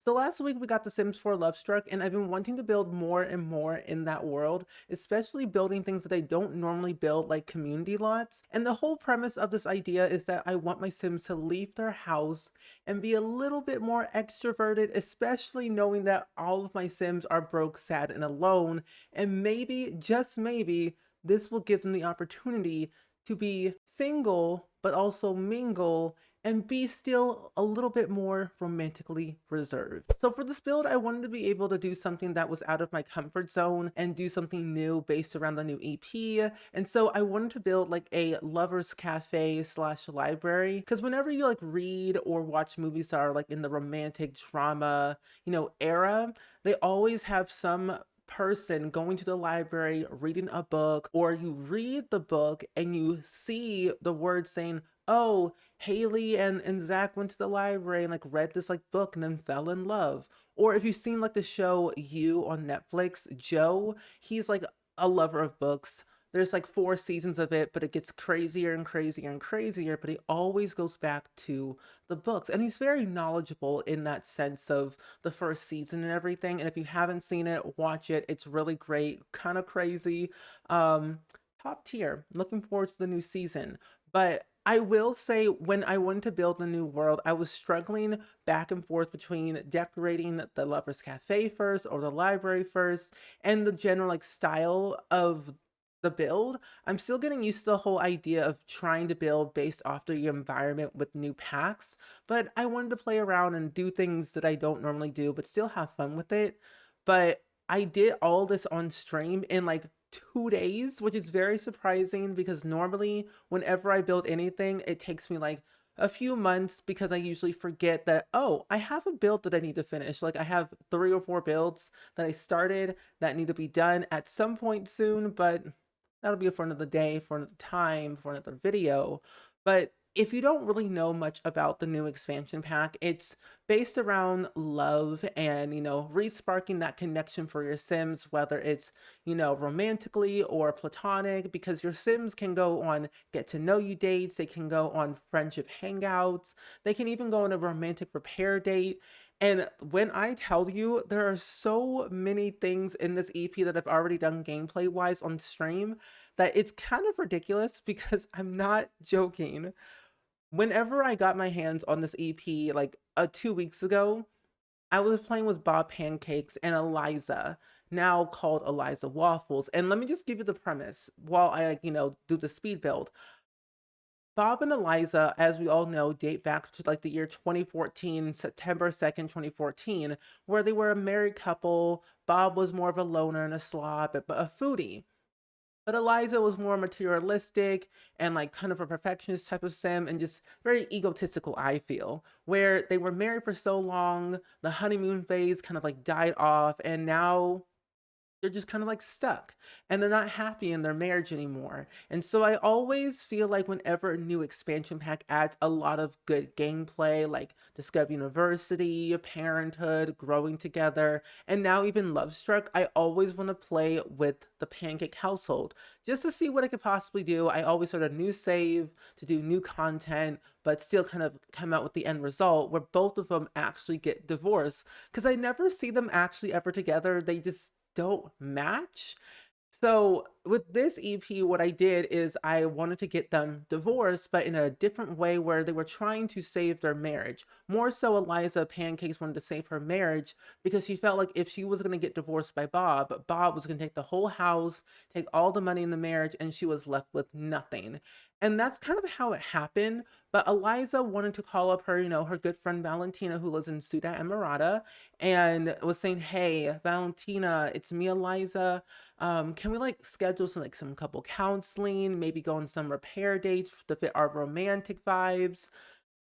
So last week we got The Sims 4 Love Struck, and I've been wanting to build more and more in that world, especially building things that I don't normally build, like community lots. And the whole premise of this idea is that I want my Sims to leave their house and be a little bit more extroverted, especially knowing that all of my Sims are broke, sad, and alone. And maybe, just maybe, this will give them the opportunity to be single, but also mingle and be still a little bit more romantically reserved. So for this build, I wanted to be able to do something that was out of my comfort zone and do something new based around the new EP. And so I wanted to build like a lover's cafe slash library, because whenever you like read or watch movies that are like in the romantic drama, era, they always have some person going to the library reading a book, or you read the book and you see the words saying, oh, Haley and Zach went to the library and like read this like book and then fell in love. Or if you've seen like the show You on Netflix, Joe, he's like a lover of books. There's like 4 seasons of it, but it gets crazier and crazier and crazier, but he always goes back to the books. And he's very knowledgeable in that sense of the first season and everything. And if you haven't seen it, watch it. It's really great, kind of crazy. Top tier. Looking forward to the new season. But I will say, when I wanted to build a new world, I was struggling back and forth between decorating the Lover's Cafe first or the library first, and the general like style of the build. I'm still getting used to the whole idea of trying to build based off the environment with new packs, but I wanted to play around and do things that I don't normally do, but still have fun with it. But I did all this on stream in like 2 days, which is very surprising because normally whenever I build anything, it takes me like a few months, because I usually forget that, oh, I have a build that I need to finish. Like I have 3 or 4 builds that I started that need to be done at some point soon, but that'll be for another day, for another time, for another video. But if you don't really know much about the new expansion pack, it's based around love and, re-sparking that connection for your Sims, whether it's, romantically or platonic, because your Sims can go on get to know you dates, they can go on friendship hangouts, they can even go on a romantic repair date. And when I tell you, there are so many things in this EP that I've already done gameplay wise on stream that it's kind of ridiculous, because I'm not joking. Whenever I got my hands on this EP like 2 weeks ago, I was playing with Bob Pancakes and Eliza, now called Eliza Waffles. And let me just give you the premise while I like, do the speed build. Bob and Eliza, as we all know, date back to like the year 2014, September 2nd, 2014, where they were a married couple. Bob was more of a loner and a slob, but a foodie. But Eliza was more materialistic and like kind of a perfectionist type of sim, and just very egotistical, I feel. Where they were married for so long, the honeymoon phase kind of like died off, and now they're just kind of like stuck and they're not happy in their marriage anymore. And so I always feel like whenever a new expansion pack adds a lot of good gameplay, like Discover University, Parenthood, Growing Together, and now even Love Struck, I always want to play with the Pancake household just to see what I could possibly do. I always start a new save to do new content, but still kind of come out with the end result where both of them actually get divorced, because I never see them actually ever together. They just don't match. So with this EP, what I did is I wanted to get them divorced, but in a different way, where they were trying to save their marriage. More so, Eliza Pancakes wanted to save her marriage because she felt like if she was going to get divorced by Bob, Bob was going to take the whole house, take all the money in the marriage, and she was left with nothing. And that's kind of how it happened. But Eliza wanted to call up her, her good friend Valentina, who lives in Ciudad Emirata, and was saying, hey, Valentina, it's me, Eliza. Can we like schedule some couple counseling, maybe go on some repair dates to fit our romantic vibes?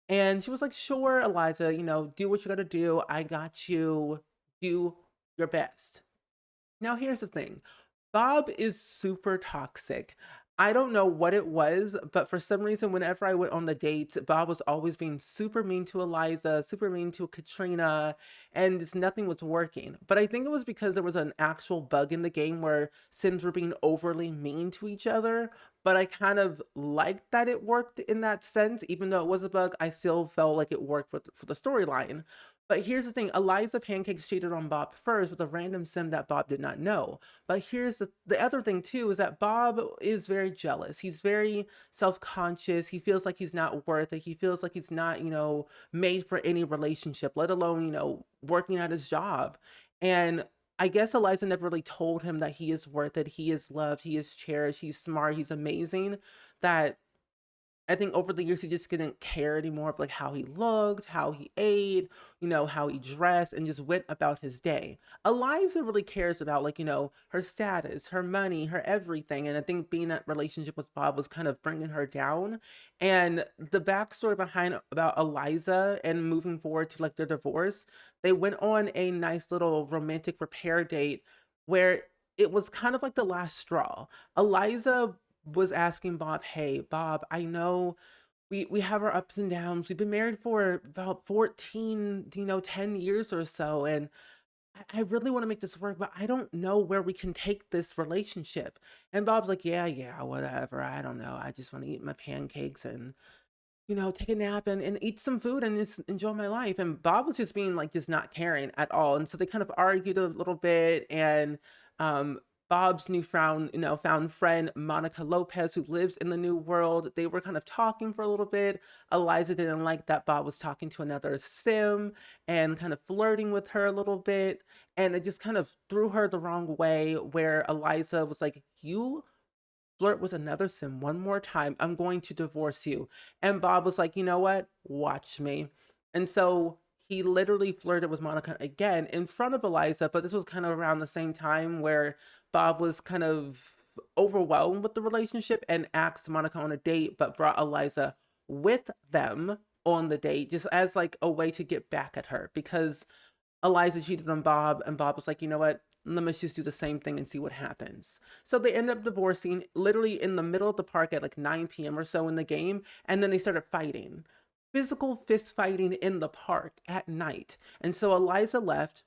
And she was like, sure, Eliza, do what you gotta do. I got you. Do your best. Now, here's the thing. Bob is super toxic. I don't know what it was, but for some reason, whenever I went on the dates, Bob was always being super mean to Eliza, super mean to Katrina, and just nothing was working. But I think it was because there was an actual bug in the game where Sims were being overly mean to each other. But I kind of liked that it worked in that sense. Even though it was a bug, I still felt like it worked for the storyline. But here's the thing, Eliza Pancake cheated on Bob first with a random sim that Bob did not know. But here's the other thing too, is that Bob is very jealous. He's very self-conscious. He feels like he's not worth it. He feels like he's not, made for any relationship, let alone, working at his job. And I guess Eliza never really told him that he is worth it. He is loved. He is cherished. He's smart. He's amazing. That I think over the years he just didn't care anymore of like how he looked, how he ate, how he dressed, and just went about his day. Eliza really cares about like, her status, her money, her everything. And I think being in that relationship with Bob was kind of bringing her down. And the backstory behind about Eliza and moving forward to like their divorce, they went on a nice little romantic repair date where it was kind of like the last straw. Eliza was asking Bob, "Hey, Bob, I know we have our ups and downs. We've been married for about 14, 10 years or so, and I really want to make this work, but I don't know where we can take this relationship." And Bob's like, "Yeah, yeah, whatever. I don't know. I just want to eat my pancakes and take a nap and eat some food and just enjoy my life." And Bob was just being like, just not caring at all. And so they kind of argued a little bit. And um, Bob's found friend, Monica Lopez, who lives in the new world, they were kind of talking for a little bit. Eliza didn't like that Bob was talking to another sim and kind of flirting with her a little bit. And it just kind of threw her the wrong way, where Eliza was like, "You flirt with another sim one more time, I'm going to divorce you." And Bob was like, "You know what? Watch me." And so he literally flirted with Monica again in front of Eliza, but this was kind of around the same time where Bob was kind of overwhelmed with the relationship and asked Monica on a date, but brought Eliza with them on the date just as like a way to get back at her, because Eliza cheated on Bob, and Bob was like, "You know what? Let me just do the same thing and see what happens." So they end up divorcing literally in the middle of the park at like 9 p.m. or so in the game. And then they started fighting, physical fist fighting in the park at night. And so Eliza left.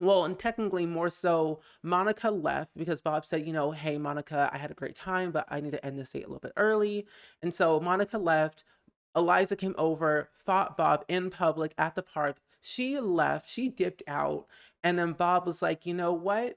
Well, and technically more so, Monica left because Bob said, "Hey, Monica, I had a great time, but I need to end this date a little bit early." And so Monica left. Eliza came over, fought Bob in public at the park. She left, she dipped out. And then Bob was like, "You know what?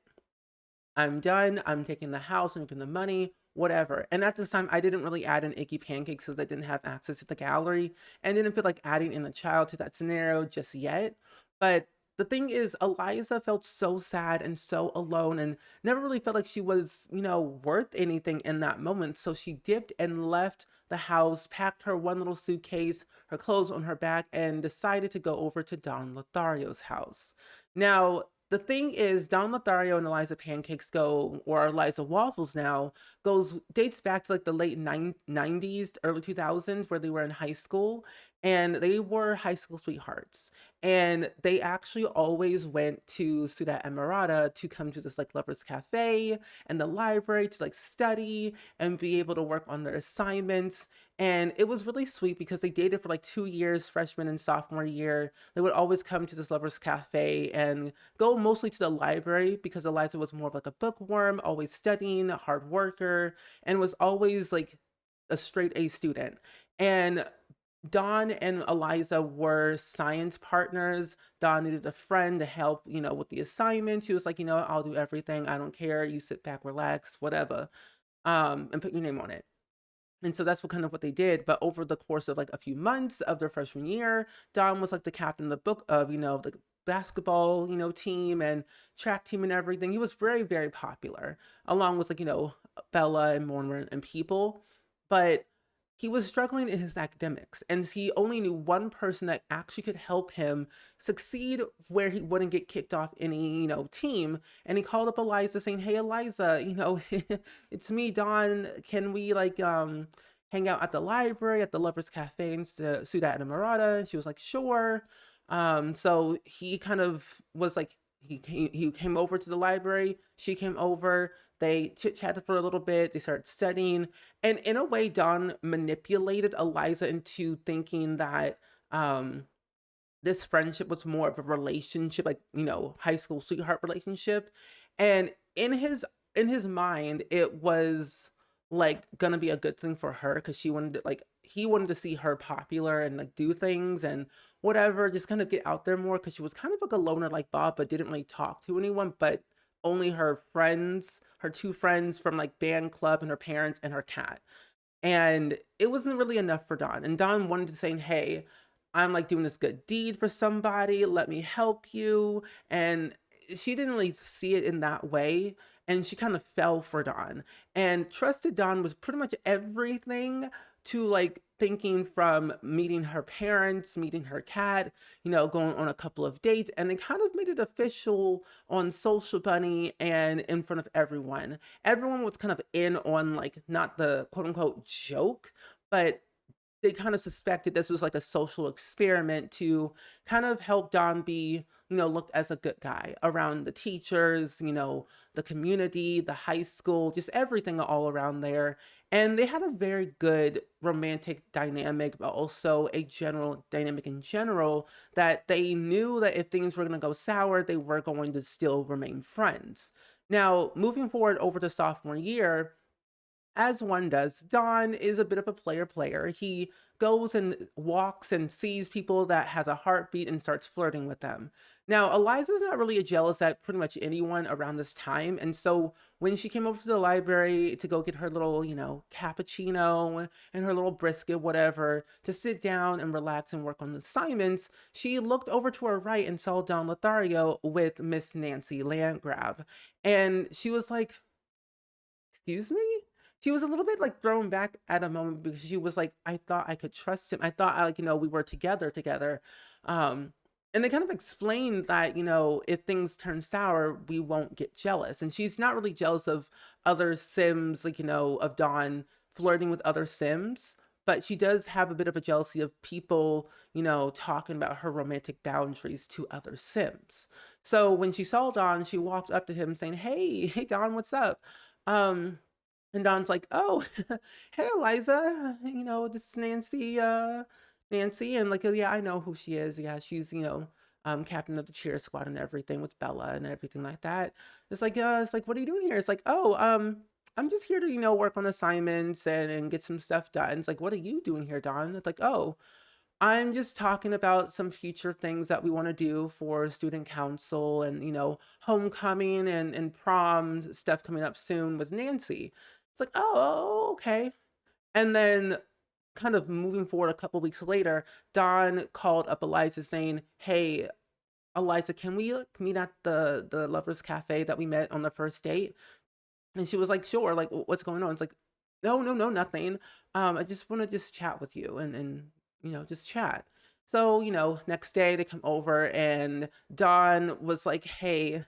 I'm done. I'm taking the house, I'm taking the money, whatever." And at this time, I didn't really add in Icky Pancakes because I didn't have access to the gallery and didn't feel like adding in a child to that scenario just yet. But the thing is, Eliza felt so sad and so alone and never really felt like she was, worth anything in that moment. So she dipped and left the house, packed her one little suitcase, her clothes on her back, and decided to go over to Don Lothario's house. Now, the thing is, Don Lothario and Eliza Pancakes go, or Eliza Waffles now, dates back to like the late 90s, early 2000s, where they were in high school, and they were high school sweethearts. And they actually always went to Ciudad Emirata to come to this like lovers cafe and the library to like study and be able to work on their assignments. And it was really sweet because they dated for like 2 years, freshman and sophomore year. They would always come to this lovers cafe and go mostly to the library because Eliza was more of like a bookworm, always studying, a hard worker, and was always like a straight A student. And Don and Eliza were science partners. Don needed a friend to help, with the assignment. She was like, "I'll do everything. I don't care. You sit back, relax, whatever, and put your name on it." And so that's what they did. But over the course of like a few months of their freshman year, Don was like the captain of the book of, the basketball, team and track team and everything. He was very, very popular, along with like, Bella and Mormon and people. But he was struggling in his academics, and he only knew one person that actually could help him succeed where he wouldn't get kicked off any, team. And he called up Eliza saying, "Hey, Eliza, it's me, Don. Can we like hang out at the library at the Lovers Cafe in Ciudad Emirata?" And she was like, "Sure." So he kind of was like, he came over to the library. She came over. They chit chatted for a little bit. They started studying, and in a way, Don manipulated Eliza into thinking that this friendship was more of a relationship, like high school sweetheart relationship. And in his mind, it was like gonna be a good thing for her because she wanted to, like he wanted to see her popular and like do things and whatever, just kind of get out there more because she was kind of like a loner like Bob, but didn't really talk to anyone, but only her friends, her two friends from like band club and her parents and her cat. And it wasn't really enough for Don. And Don wanted to say, hey, I'm like doing this good deed for somebody. Let me help you. And she didn't really see it in that way. And she kind of fell for Don and trusted Don with pretty much everything, to like thinking from meeting her parents, meeting her cat, going on a couple of dates. And they kind of made it official on Social Bunny and in front of everyone. Everyone was kind of in on like not the quote unquote joke, but they kind of suspected this was like a social experiment to kind of help Don be, looked as a good guy around the teachers, the community, the high school, just everything all around there. And they had a very good romantic dynamic, but also a general dynamic in general, that they knew that if things were going to go sour, they were going to still remain friends. Now, moving forward over to sophomore year, as one does, Don is a bit of a player. He goes and walks and sees people that has a heartbeat and starts flirting with them. Now, Eliza's not really jealous at pretty much anyone around this time. And so when she came over to the library to go get her little, cappuccino and her little brisket, whatever, to sit down and relax and work on the assignments, she looked over to her right and saw Don Lothario with Miss Nancy Landgrab. And she was like, excuse me? She was a little bit like thrown back at a moment because she was like, I thought I could trust him. I thought like, we were together. Um, and they kind of explained that, if things turn sour, we won't get jealous. And she's not really jealous of other Sims, like, of Dawn flirting with other Sims, but she does have a bit of a jealousy of people, talking about her romantic boundaries to other Sims. So when she saw Dawn, she walked up to him saying, hey, Dawn, what's up? Um, and Don's like, "Oh, hey, Eliza, this is Nancy." And like, "Oh, yeah, I know who she is. Yeah, she's, captain of the cheer squad and everything with Bella and everything like that." It's like, "What are you doing here?" It's like, "Oh, I'm just here to, work on assignments and get some stuff done." It's like, "What are you doing here, Don?" It's like, "Oh, I'm just talking about some future things that we want to do for student council and, homecoming and prom stuff coming up soon with Nancy." It's like, oh, okay. And then kind of moving forward a couple weeks later, Don called up Eliza saying, hey, Eliza, can we meet at the Lovers Cafe that we met on the first date? And she was like, sure, like, what's going on? It's like, no, nothing. I just want to just chat with you and just chat. So, next day they come over and Dawn was like, hey,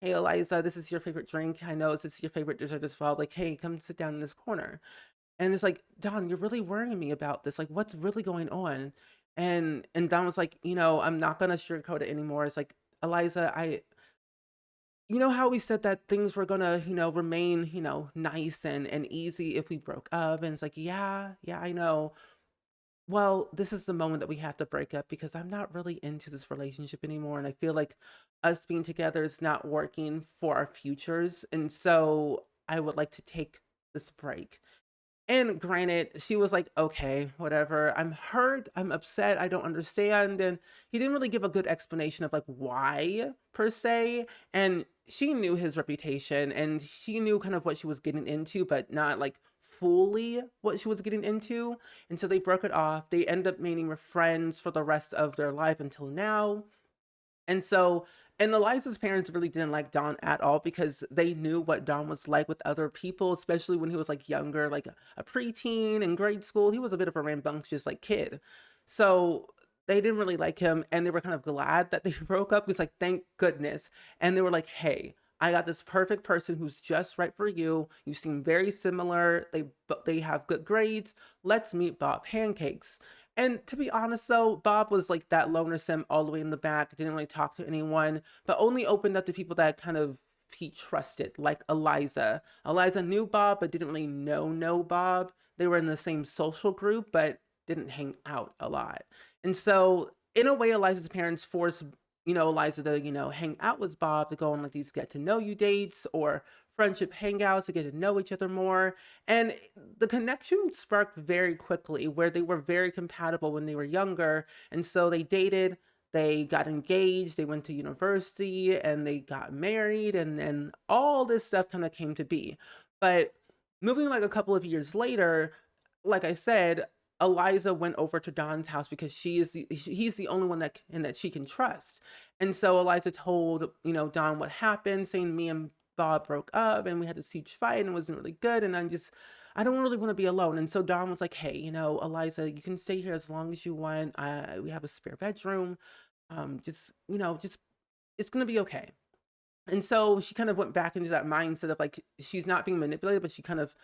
Eliza, this is your favorite drink. I know this is your favorite dessert as well. Like, hey, come sit down in this corner. And it's like, Dawn, you're really worrying me about this. Like, what's really going on? And Dawn was like, I'm not gonna sugarcoat it anymore. It's like, Eliza, you know how we said that things were gonna, remain, nice and easy if we broke up? And it's like, yeah, I know. Well, this is the moment that we have to break up because I'm not really into this relationship anymore. And I feel like us being together is not working for our futures. And so I would like to take this break. And granted, she was like, okay, whatever. I'm hurt. I'm upset. I don't understand. And he didn't really give a good explanation of like why per se. And she knew his reputation and she knew kind of what she was getting into, but not like fully what she was getting into. And so they broke it off. They end up remaining friends for the rest of their life until now. And so, and Eliza's parents really didn't like Don at all because they knew what Don was like with other people, especially when he was like younger, like a preteen in grade school. He was a bit of a rambunctious like kid. So they didn't really like him and they were kind of glad that they broke up. It's like, thank goodness. And they were like, hey, I got this perfect person who's just right for you. You seem very similar. They have good grades. Let's meet Bob Pancakes. And to be honest though, Bob was like that loner sim all the way in the back, didn't really talk to anyone, but only opened up to people that kind of he trusted, like Eliza. Eliza knew Bob, but didn't really know Bob. They were in the same social group, but didn't hang out a lot. And so in a way, Eliza's parents forced Eliza to, hang out with Bob, to go on like these get to know you dates or friendship hangouts to get to know each other more. And the connection sparked very quickly where they were very compatible when they were younger. And so they dated, they got engaged, they went to university, and they got married, and then all this stuff kind of came to be. But moving like a couple of years later, like I said, Eliza went over to Don's house because he's the only one that she can trust. And so Eliza told, Don what happened, saying me and Bob broke up and we had this huge fight and it wasn't really good. And I don't really want to be alone. And so Don was like, hey, Eliza, you can stay here as long as you want. We have a spare bedroom. Just it's gonna be okay. And so she kind of went back into that mindset of like she's not being manipulated, but she kind of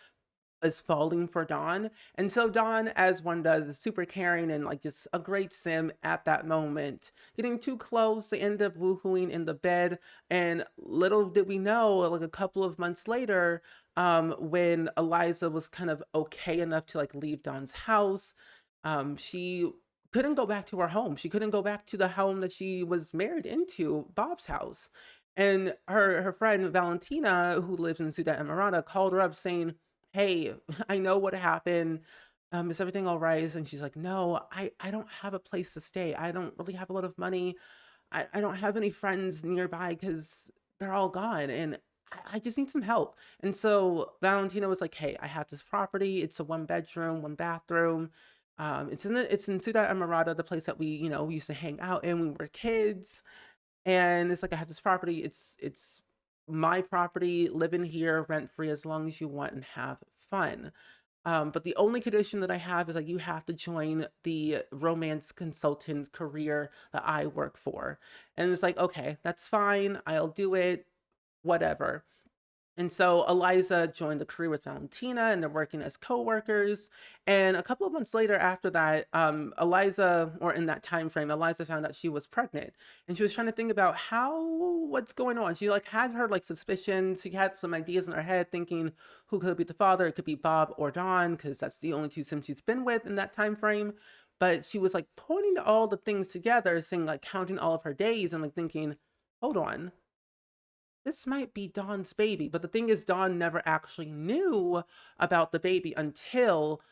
is falling for Don. And so Don, as one does, is super caring and like just a great sim at that moment. Getting too close, they end up woohooing in the bed. And little did we know, like a couple of months later, when Eliza was kind of okay enough to like leave Don's house, she couldn't go back to her home. She couldn't go back to the home that she was married into, Bob's house. And her friend Valentina, who lives in Ciudad Emirata, called her up saying, hey, I know what happened. Is everything all right? And she's like, no, I don't have a place to stay. I don't really have a lot of money. I don't have any friends nearby because they're all gone. And I just need some help. And so Valentina was like, hey, I have this property. It's a 1 bedroom, 1 bathroom. It's in Ciudad Emirata, the place that we used to hang out in when we were kids. And it's like, I have this property. It's my property, live in here rent free as long as you want and have fun. But the only condition that I have is like you have to join the romance consultant career that I work for. And it's like, okay, that's fine. I'll do it, whatever. And so Eliza joined the career with Valentina and they're working as co-workers. And a couple of months later after that, Eliza, or in that time frame, Eliza found out she was pregnant. And she was trying to think about what's going on. She like had her like suspicions. She had some ideas in her head thinking who could be the father. It could be Bob or Don, because that's the only two Sims she's been with in that time frame. But she was like pointing to all the things together, saying like counting all of her days and like thinking, hold on, this might be Dawn's baby. But the thing is, Dawn never actually knew about the baby until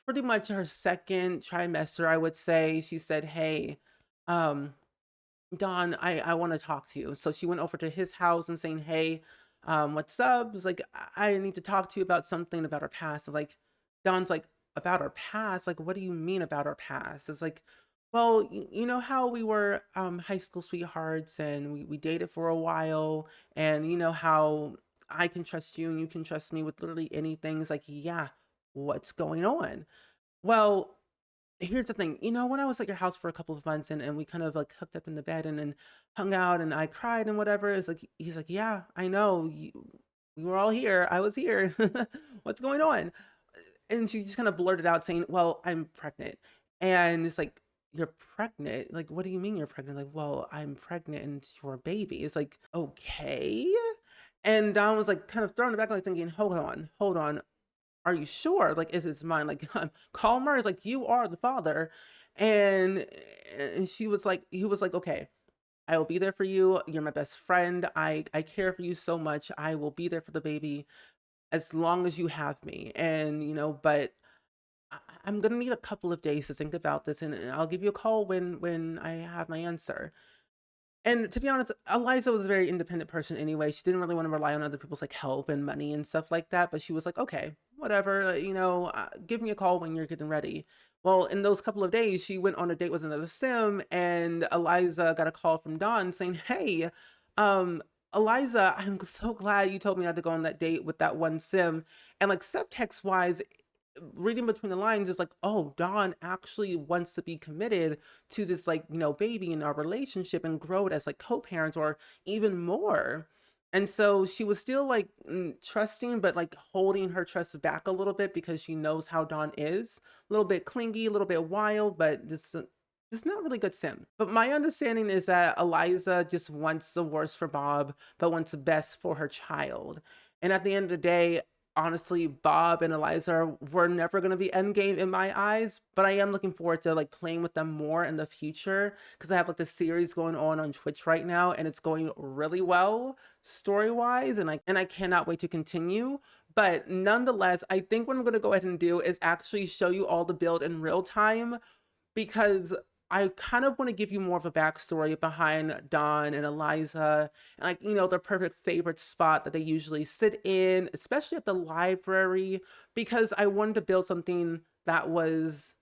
pretty much her second trimester, I would say. She said, hey, um, Dawn, I want to talk to you. So she went over to his house and saying, hey, what's up? It's like, I need to talk to you about something about our past. It's like, Dawn's like, about our past? Like, what do you mean about our past? It's like, well, you know how we were high school sweethearts and we dated for a while, and you know how I can trust you and you can trust me with literally anything. It's like, yeah, what's going on? Well, here's the thing. When I was at your house for a couple of months and we kind of like hooked up in the bed and then hung out and I cried and whatever, it's like, he's like, yeah, I know. We were all here. I was here. What's going on? And she just kind of blurted out saying, well, I'm pregnant. And it's like, you're pregnant? Like, what do you mean you're pregnant? Like, well, I'm pregnant and you're a baby. It's like, okay. And Don was like kind of thrown back, like thinking, hold on. Are you sure? Like, is his mind like calmer? It's like, you are the father. And she was like, he was like, okay, I will be there for you. You're my best friend. I care for you so much. I will be there for the baby as long as you have me. And but I'm gonna need a couple of days to think about this, and I'll give you a call when I have my answer. And to be honest, Eliza was a very independent person anyway. She didn't really want to rely on other people's like help and money and stuff like that. But she was like, okay, whatever, give me a call when you're getting ready. Well, in those couple of days, she went on a date with another sim, and Eliza got a call from Don saying, hey, um, Eliza, I'm so glad you told me not to go on that date with that one sim. And like subtext wise, reading between the lines is like, oh, Dawn actually wants to be committed to this like, baby in our relationship and grow it as like co-parents or even more. And so she was still like trusting, but like holding her trust back a little bit because she knows how Dawn is. A little bit clingy, a little bit wild, but this not really good sim. But my understanding is that Eliza just wants the worst for Bob, but wants the best for her child. And at the end of the day, honestly, Bob and Eliza were never going to be endgame in my eyes, but I am looking forward to like playing with them more in the future because I have like the series going on Twitch right now and it's going really well story wise, and I cannot wait to continue. But nonetheless, I think what I'm going to go ahead and do is actually show you all the build in real time because I kind of want to give you more of a backstory behind Don and Eliza, and like, you know, their perfect favorite spot that they usually sit in, especially at the library, because I wanted to build something that was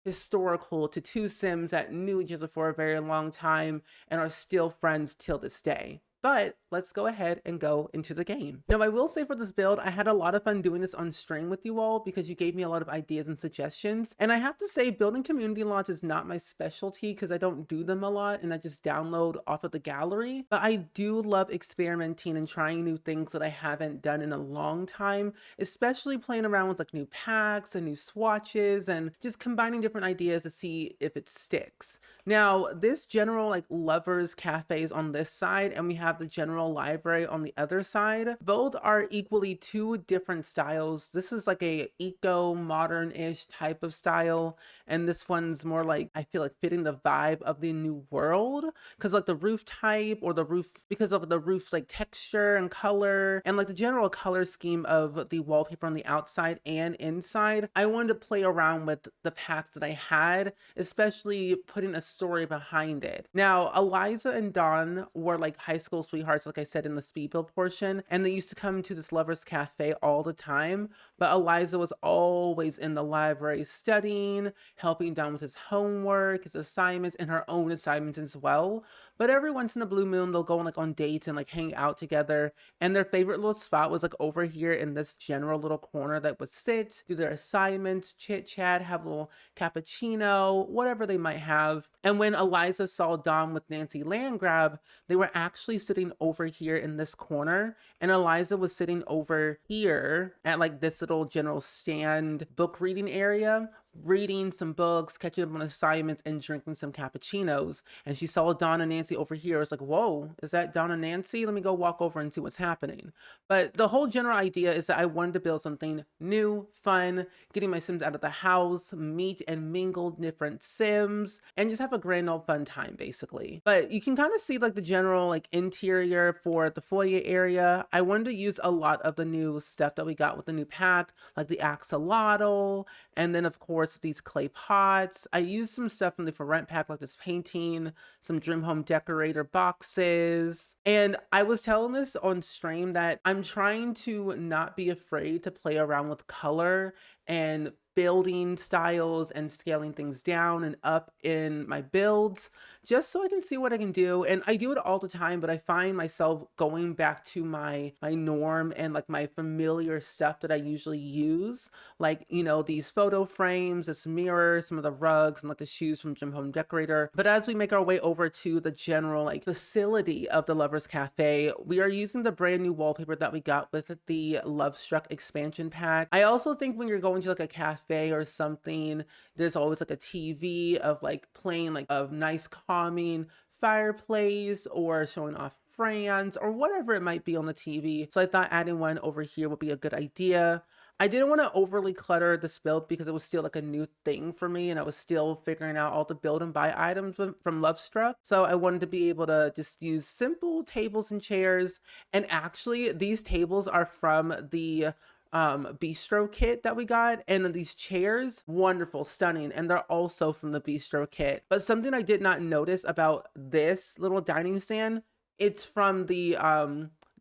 historical to two Sims that knew each other for a very long time and are still friends till this day. But let's go ahead and go into the game. Now, I will say for this build, I had a lot of fun doing this on stream with you all because you gave me a lot of ideas and suggestions. And I have to say, building community lots is not my specialty because I don't do them a lot and I just download off of the gallery. But I do love experimenting and trying new things that I haven't done in a long time, especially playing around with like new packs and new swatches and just combining different ideas to see if it sticks. Now, this general like lovers cafe is on this side and we have the general library on the other side. Both are equally two different styles. This is like a eco modern-ish type of style, and this one's more like, I feel like fitting the vibe of the new world because like the roof type or the roof, because of the roof like texture and color and like the general color scheme of the wallpaper on the outside and inside. I wanted to play around with the packs that I had, especially putting a story behind it. Now, Eliza and Don were like high school sweethearts, like I said in the speed build portion, and they used to come to this lovers cafe all the time. But Eliza was always in the library studying, helping Don with his homework, his assignments, and her own assignments as well. But every once in a blue moon, they'll go on like on dates and like hang out together. And their favorite little spot was like over here in this general little corner that would sit, do their assignments, chit chat, have a little cappuccino, whatever they might have. And when Eliza saw Don with Nancy Landgrab, they were actually sitting over here in this corner, and Eliza was sitting over here at like this little general stand book reading area, reading some books, catching up on assignments, and drinking some cappuccinos. And she saw Don and Nancy over here. It's like, whoa, is that Don and Nancy? Let me go walk over and see what's happening. But the whole general idea is that I wanted to build something new, fun, getting my Sims out of the house, meet and mingle different Sims, and just have a grand old fun time, basically. But you can kind of see like the general like interior for the foyer area. I wanted to use a lot of the new stuff that we got with the new pack, like the axolotl, and then of course these clay pots. I used some stuff from the for rent pack like this painting, some dream home decorator boxes. And I was telling this on stream that I'm trying to not be afraid to play around with color and building styles and scaling things down and up in my builds just so I can see what I can do. And I do it all the time, but I find myself going back to my norm and like my familiar stuff that I usually use, like, you know, these photo frames, this mirror, some of the rugs, and like the shoes from Dream Home Decorator. But as we make our way over to the general like facility of the Lovers Cafe, we are using the brand new wallpaper that we got with the Love Struck expansion pack. I also think when you're going to like a cafe or something, there's always like a TV of like playing like a nice calming fireplace or showing off friends or whatever it might be on the TV. So I thought adding one over here would be a good idea. I didn't want to overly clutter this build because it was still like a new thing for me and I was still figuring out all the build and buy items from Lovestruck. So I wanted to be able to just use simple tables and chairs. And actually these tables are from the bistro kit that we got, and then these chairs, wonderful, stunning, and they're also from the bistro kit. But something I did not notice about this little dining stand, it's from the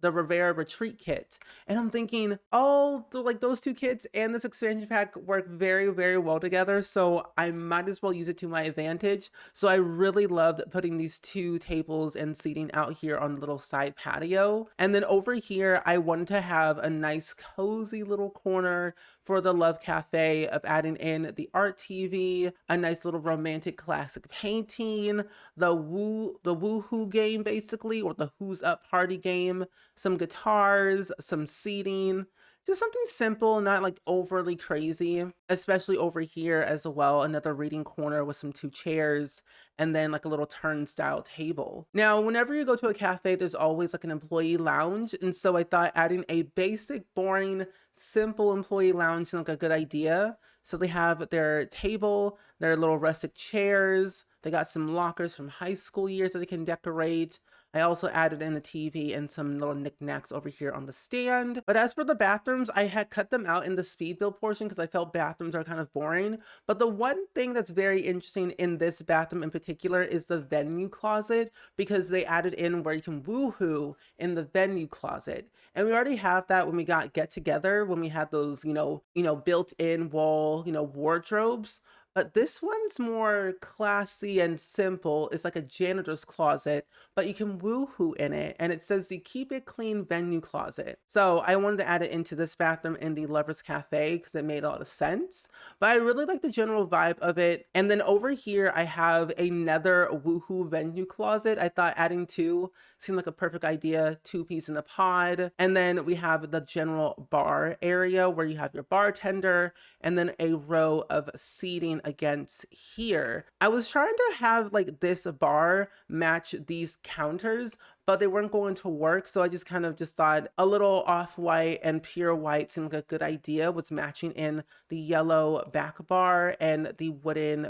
Rivera Retreat kit. And I'm thinking, oh, like those two kits and this expansion pack work very, very well together. So I might as well use it to my advantage. So I really loved putting these two tables and seating out here on the little side patio. And then over here, I wanted to have a nice cozy little corner for the Love Cafe of adding in the art TV, a nice little romantic classic painting, the woohoo game basically, or the Who's Up party game, some guitars, some seating, Just something simple, not like overly crazy, especially over here as well. Another reading corner with some 2 chairs and then like a little turnstile table. Now, whenever you go to a cafe, there's always like an employee lounge. And so I thought adding a basic, boring, simple employee lounge seemed like a good idea. So they have their table, their little rustic chairs. They got some lockers from high school years that they can decorate. I also added in a TV and some little knickknacks over here on the stand. But as for the bathrooms, I had cut them out in the speed build portion because I felt bathrooms are kind of boring. But the one thing that's very interesting in this bathroom in particular is the venue closet, because they added in where you can woohoo in the venue closet. And we already have that when we got Get Together, when we had those, built-in wall, wardrobes. But this one's more classy and simple. It's like a janitor's closet, but you can woohoo in it. And it says the Keep It Clean venue closet. So I wanted to add it into this bathroom in the Lover's Cafe because it made a lot of sense. But I really like the general vibe of it. And then over here, I have another woohoo venue closet. I thought adding 2 seemed like a perfect idea, 2 peas in a pod. And then we have the general bar area where you have your bartender and then a row of seating against here. I was trying to have like this bar match these counters, but they weren't going to work. So I just kind of just thought a little off-white and pure white seemed like a good idea, with matching in the yellow back bar and the wooden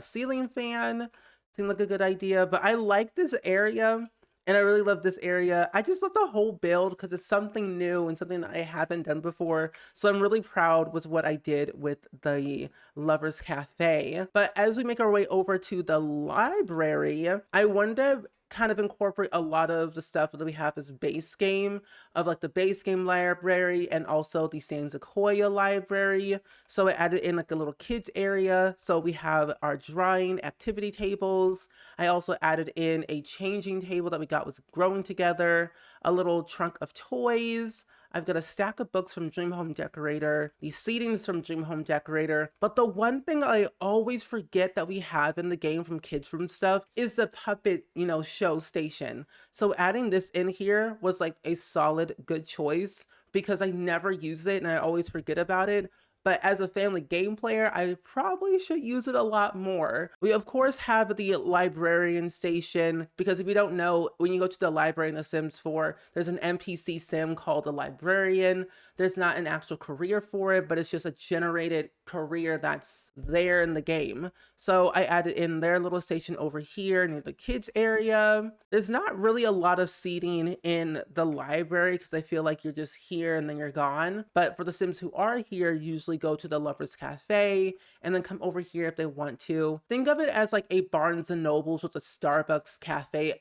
ceiling fan. Seemed like a good idea, but I like this area. And I really love this area. I just love the whole build because it's something new and something that I haven't done before. So I'm really proud with what I did with the Lover's Cafe. But as we make our way over to the library, I wanted to kind of incorporate a lot of the stuff that we have as base game, of like the base game library and also the San Sequoia library. So I added in like a little kids area. So we have our drawing activity tables. I also added in a changing table that we got was growing together, a little trunk of toys. I've got a stack of books from Dream Home Decorator, the seatings from Dream Home Decorator. But the one thing I always forget that we have in the game from Kids Room stuff is the puppet, show station. So adding this in here was like a solid, good choice because I never use it and I always forget about it. But as a family game player, I probably should use it a lot more. We of course have the librarian station, because if you don't know, when you go to the library in The Sims 4, there's an NPC sim called a librarian. There's not an actual career for it, but it's just a generated career that's there in the game. So I added in their little station over here near the kids area. There's not really a lot of seating in the library because I feel like you're just here and then you're gone. But for the Sims who are here, usually go to the Lover's Cafe and then come over here if they want to. Think of it as like a Barnes and Nobles with a Starbucks cafe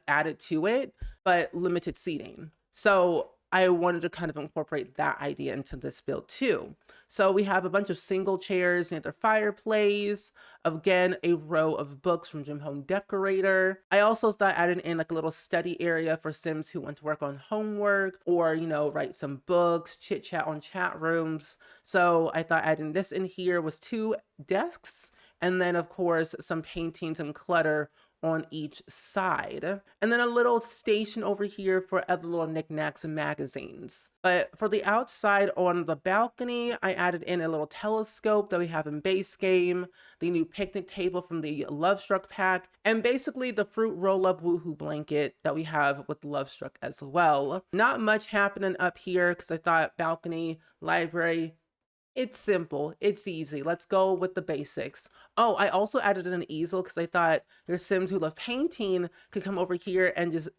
added to it, but limited seating. So I wanted to kind of incorporate that idea into this build too. So we have a bunch of single chairs near the fireplace. Again, a row of books from Dream Home Decorator. I also thought adding in like a little study area for Sims who want to work on homework or, write some books, chit chat on chat rooms. So I thought adding this in here was 2 desks. And then of course, some paintings and clutter on each side. And then a little station over here for other little knickknacks and magazines. But for the outside on the balcony, I added in a little telescope that we have in base game, the new picnic table from the Love Struck pack, and basically the fruit roll-up woohoo blanket that we have with Love Struck as well. Not much happening up here because I thought balcony, library, it's simple, it's easy. Let's go with the basics. Oh, I also added in an easel because I thought their Sims who love painting could come over here and just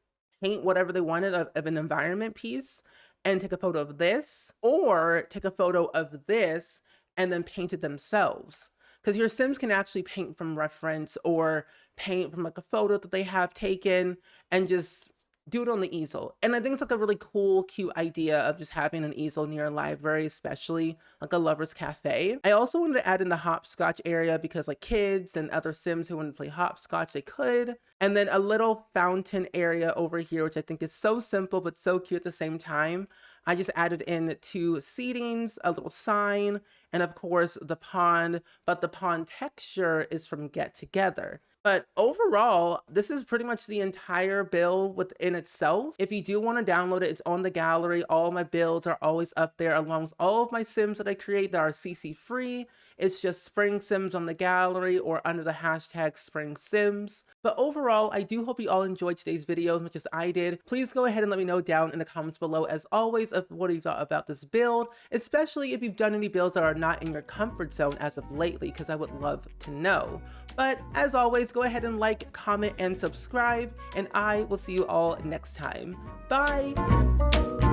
paint whatever they wanted of an environment piece and take a photo of this, or take a photo of this and then paint it themselves. Because your Sims can actually paint from reference or paint from like a photo that they have taken and just do it on the easel. And I think it's like a really cool, cute idea of just having an easel near a library, especially like a Lover's Cafe. I also wanted to add in the hopscotch area because like kids and other Sims who want to play hopscotch, they could. And then a little fountain area over here, which I think is so simple but so cute at the same time. I just added in 2 seatings, a little sign, and of course the pond, but the pond texture is from Get Together. But overall, this is pretty much the entire build within itself. If you do want to download it, it's on the gallery. All my builds are always up there, along with all of my sims that I create that are CC free. It's just SpringSims on the gallery or under the hashtag SpringSims. But overall, I do hope you all enjoyed today's video as much as I did. Please go ahead and let me know down in the comments below, as always, of what you thought about this build, especially if you've done any builds that are not in your comfort zone as of lately, because I would love to know. But as always, go ahead and like, comment, and subscribe, and I will see you all next time. Bye!